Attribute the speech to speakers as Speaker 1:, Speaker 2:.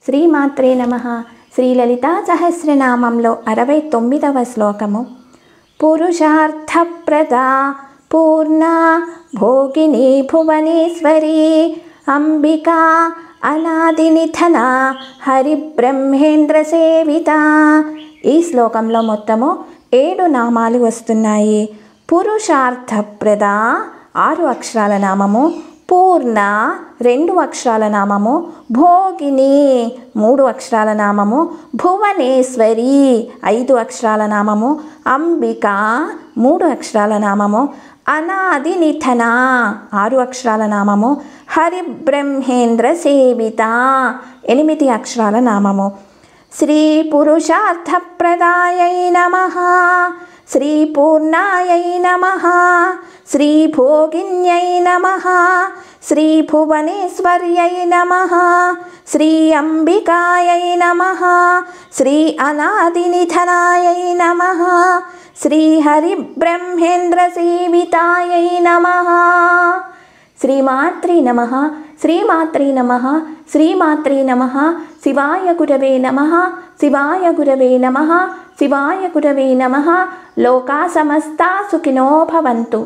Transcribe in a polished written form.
Speaker 1: శ్రీమాత్రే నమః. శ్రీ లలితా సహస్రనామంలో 69వ శ్లోకము. పురుషార్థప్రదా పూర్ణా భోగిని భువనేశ్వరి అంబికా అనాదినిధన హరిబ్రహ్మేంద్ర సేవిత. ఈ శ్లోకంలో మొత్తము 7 నామాలు వస్తున్నాయి. పురుషార్థప్రద 6 అక్షరాల నామము, పూర్ణ 2 అక్షరాల నామము, భోగిని 3 అక్షరాల నామము, భువనేశ్వరి 5 అక్షరాల నామము, అంబిక 3 అక్షరాల నామము, అనాది నిధన 6 అక్షరాల నామము, హరిబ్రహ్మేంద్ర సేవిత 8 అక్షరాల నామము. శ్రీ పురుషార్థప్రదాయై నమః, శ్రీ పూర్ణాయై నమః, శ్రీ భోగిన్యై నమః, శ్రీ భువనేశ్వర్యై నమః, శ్రీ అంబికాయై నమః, శ్రీ అనాదినిధనాయై నమః, శ్రీ హరిబ్రహ్మేంద్ర సేవితాయై నమః. శ్రీమాత్రే నమః. శ్రీమాత్రే నమః. శ్రీమాత్రే నమః. శివాయ గురవే నమః. శివాయ గురవే నమః. శివాయ గురవే నమః. లోకా సమస్తా సుఖినో భవంతు.